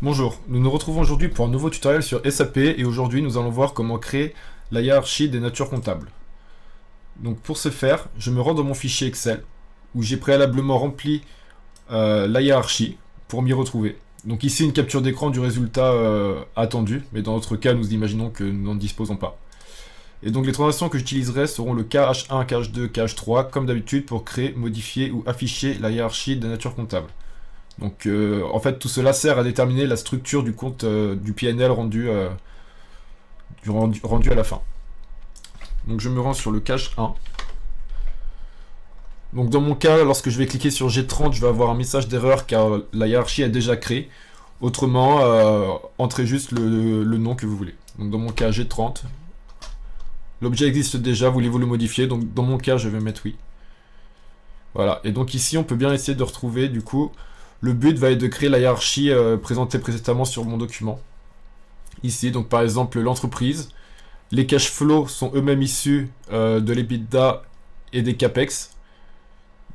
Bonjour, nous nous retrouvons aujourd'hui pour un nouveau tutoriel sur SAP et aujourd'hui nous allons voir comment créer la hiérarchie des natures comptables. Donc pour ce faire, je me rends dans mon fichier Excel où j'ai préalablement rempli la hiérarchie pour m'y retrouver. Donc ici une capture d'écran du résultat attendu, mais dans notre cas nous imaginons que nous n'en disposons pas. Et donc les transactions que j'utiliserai seront le KH1, KH2, KH3 comme d'habitude pour créer, modifier ou afficher la hiérarchie des natures comptables. Donc en fait tout cela sert à déterminer la structure du compte du PNL rendu à la fin. Donc je me rends sur le cache 1. Donc dans mon cas, lorsque je vais cliquer sur G30, je vais avoir un message d'erreur car la hiérarchie est déjà créée. Autrement, entrez juste le nom que vous voulez. Donc dans mon cas G30, l'objet existe déjà, voulez-vous le modifier? Donc dans mon cas, je vais mettre oui. Voilà, et donc ici on peut bien essayer de retrouver du coup. Le but va être de créer la hiérarchie présentée précédemment sur mon document. Ici, donc par exemple l'entreprise. Les cash flows sont eux-mêmes issus de l'EBITDA et des CAPEX.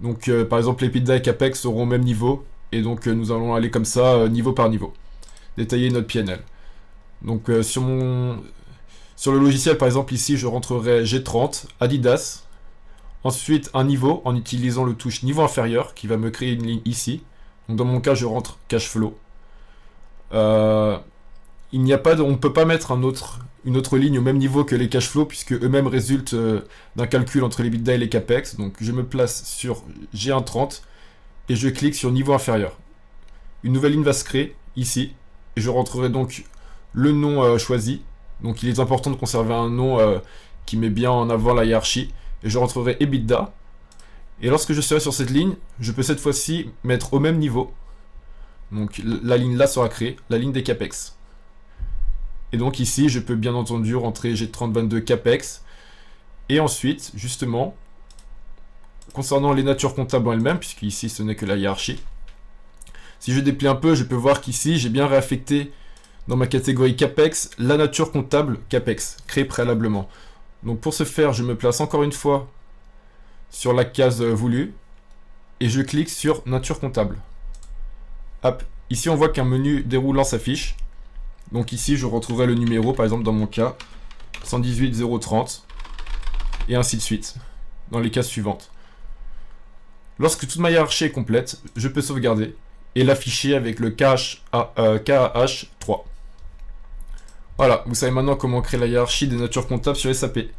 Donc par exemple l'EBITDA et CAPEX seront au même niveau. Et donc nous allons aller comme ça, niveau par niveau. Détailler notre PNL. Donc sur le logiciel par exemple ici je rentrerai G30, Adidas. Ensuite un niveau en utilisant le touche niveau inférieur qui va me créer une ligne ici. Donc dans mon cas, je rentre cash flow. Il n'y a pas on ne peut pas mettre une autre ligne au même niveau que les cash flow puisque eux-mêmes résultent d'un calcul entre les EBITDA et les capex. Donc je me place sur G130 et je clique sur niveau inférieur. Une nouvelle ligne va se créer ici et je rentrerai donc le nom choisi. Donc il est important de conserver un nom qui met bien en avant la hiérarchie et je rentrerai EBITDA. Et lorsque je serai sur cette ligne, je peux cette fois-ci mettre au même niveau. Donc la ligne là sera créée, la ligne des CAPEX. Et donc ici, je peux bien entendu rentrer G3022 CAPEX. Et ensuite, justement, concernant les natures comptables en elles-mêmes, puisque ici ce n'est que la hiérarchie, si je déplie un peu, je peux voir qu'ici, j'ai bien réaffecté dans ma catégorie CAPEX la nature comptable CAPEX, créée préalablement. Donc pour ce faire, je me place encore une fois sur la case voulue et je clique sur nature comptable. Hop. Ici on voit qu'un menu déroulant s'affiche. Donc ici je retrouverai le numéro, par exemple dans mon cas 118 030 et ainsi de suite dans les cases suivantes. Lorsque toute ma hiérarchie est complète, je peux sauvegarder et l'afficher avec le KH3. Voilà, vous savez maintenant comment créer la hiérarchie des natures comptables sur SAP.